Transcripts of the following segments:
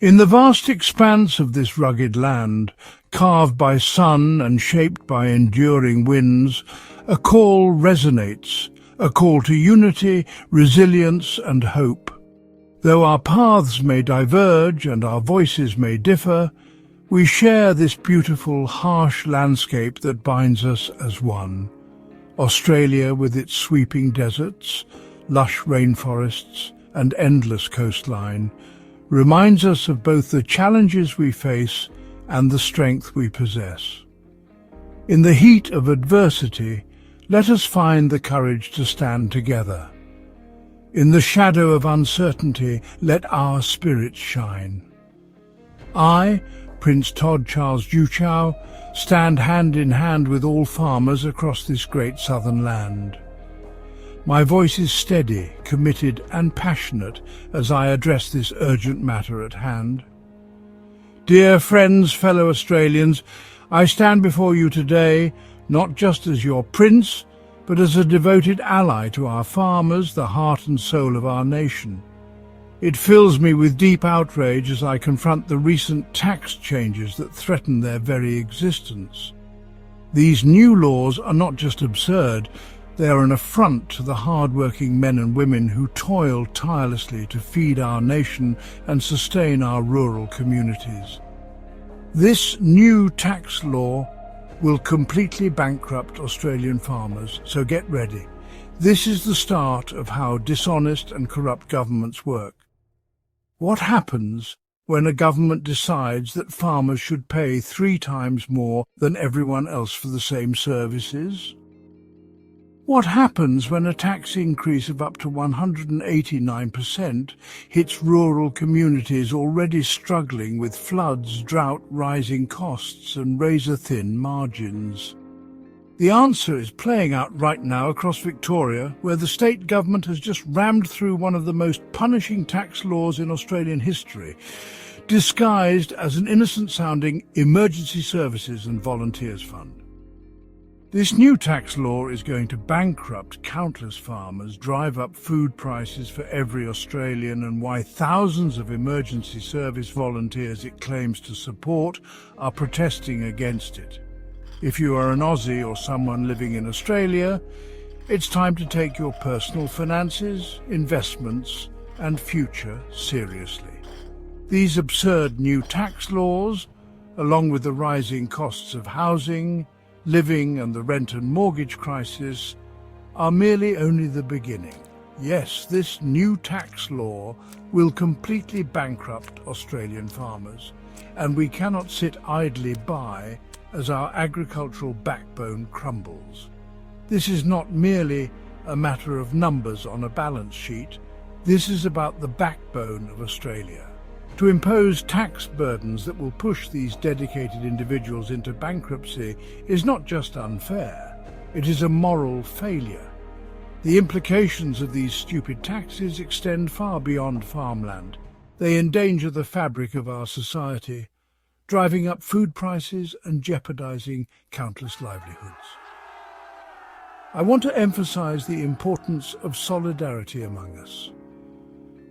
In the vast expanse of this rugged land, carved by sun and shaped by enduring winds, a call resonates, a call to unity, resilience and hope. Though our paths may diverge and our voices may differ, we share this beautiful, harsh landscape that binds us as one. Australia, with its sweeping deserts, lush rainforests and endless coastline, reminds us of both the challenges we face and the strength we possess. In the heat of adversity, let us find the courage to stand together. In the shadow of uncertainty, let our spirits shine. I, Prince Todd Charles Juchau, stand hand in hand with all farmers across this great southern land. My voice is steady, committed and passionate as I address this urgent matter at hand. Dear friends, fellow Australians, I stand before you today not just as your prince, but as a devoted ally to our farmers, the heart and soul of our nation. It fills me with deep outrage as I confront the recent tax changes that threaten their very existence. These new laws are not just absurd, they are an affront to the hardworking men and women who toil tirelessly to feed our nation and sustain our rural communities. This new tax law will completely bankrupt Australian farmers, so get ready. This is the start of how dishonest and corrupt governments work. What happens when a government decides that farmers should pay 3 times more than everyone else for the same services? What happens when a tax increase of up to 189% hits rural communities already struggling with floods, drought, rising costs and razor-thin margins? The answer is playing out right now across Victoria, where the state government has just rammed through one of the most punishing tax laws in Australian history, disguised as an innocent-sounding Emergency Services and Volunteers Fund. This new tax law is going to bankrupt countless farmers, drive up food prices for every Australian, and why thousands of emergency service volunteers it claims to support are protesting against it. If you are an Aussie or someone living in Australia, it's time to take your personal finances, investments and future seriously. These absurd new tax laws, along with the rising costs of housing, living and the rent and mortgage crisis, are merely only the beginning. Yes, this new tax law will completely bankrupt Australian farmers, and we cannot sit idly by as our agricultural backbone crumbles. This is not merely a matter of numbers on a balance sheet. This is about the backbone of Australia. To impose tax burdens that will push these dedicated individuals into bankruptcy is not just unfair, it is a moral failure. The implications of these stupid taxes extend far beyond farmland. They endanger the fabric of our society, driving up food prices and jeopardizing countless livelihoods. I want to emphasize the importance of solidarity among us.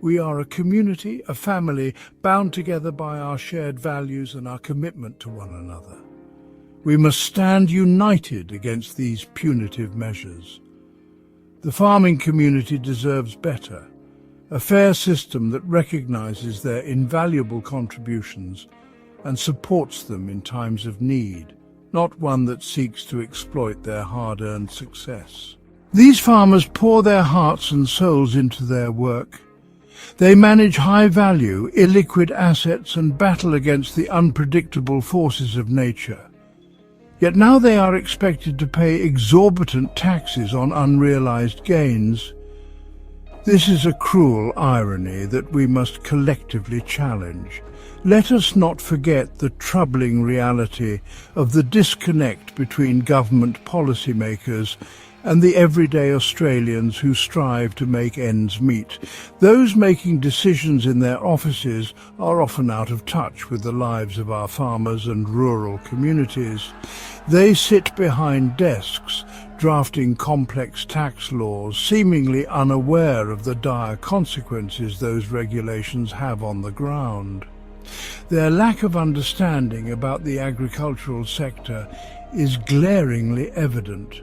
We are a community, a family, bound together by our shared values and our commitment to one another. We must stand united against these punitive measures. The farming community deserves better, a fair system that recognizes their invaluable contributions and supports them in times of need, not one that seeks to exploit their hard-earned success. These farmers pour their hearts and souls into their work. They manage high-value, illiquid assets and battle against the unpredictable forces of nature. Yet now they are expected to pay exorbitant taxes on unrealized gains. This is a cruel irony that we must collectively challenge. Let us not forget the troubling reality of the disconnect between government policymakers and the everyday Australians who strive to make ends meet. Those making decisions in their offices are often out of touch with the lives of our farmers and rural communities. They sit behind desks, drafting complex tax laws, seemingly unaware of the dire consequences those regulations have on the ground. Their lack of understanding about the agricultural sector is glaringly evident.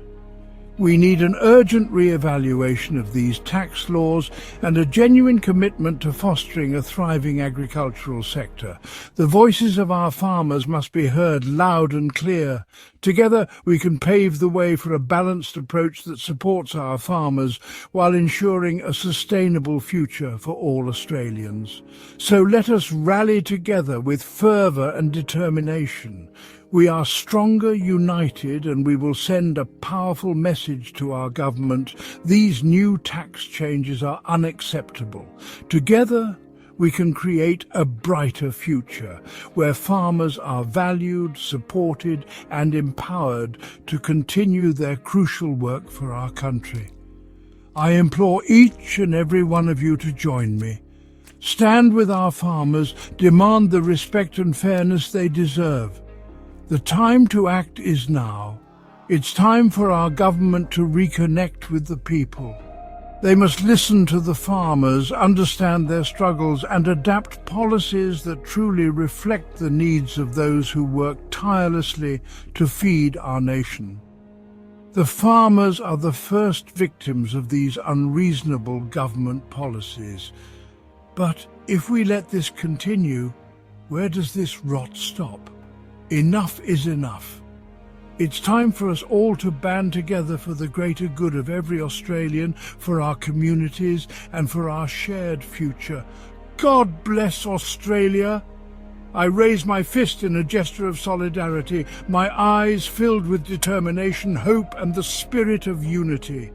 We need an urgent re-evaluation of these tax laws and a genuine commitment to fostering a thriving agricultural sector. The voices of our farmers must be heard loud and clear. Together we can pave the way for a balanced approach that supports our farmers while ensuring a sustainable future for all Australians. So let us rally together with fervour and determination. We are stronger united, and we will send a powerful message to our government. These new tax changes are unacceptable. Together, we can create a brighter future where farmers are valued, supported and empowered to continue their crucial work for our country. I implore each and every one of you to join me. Stand with our farmers, demand the respect and fairness they deserve. The time to act is now. It's time for our government to reconnect with the people. They must listen to the farmers, understand their struggles, and adapt policies that truly reflect the needs of those who work tirelessly to feed our nation. The farmers are the first victims of these unreasonable government policies. But if we let this continue, where does this rot stop? Enough is enough. It's time for us all to band together for the greater good of every Australian, for our communities and for our shared future. God bless Australia. I raise my fist in a gesture of solidarity, my eyes filled with determination, hope and the spirit of unity.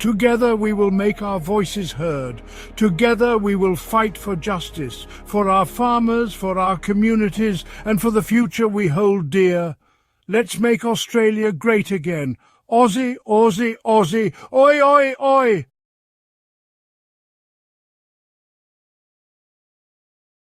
Together we will make our voices heard. Together we will fight for justice, for our farmers, for our communities, and for the future we hold dear. Let's make Australia great again. Aussie, Aussie, Aussie, oi, oi, oi!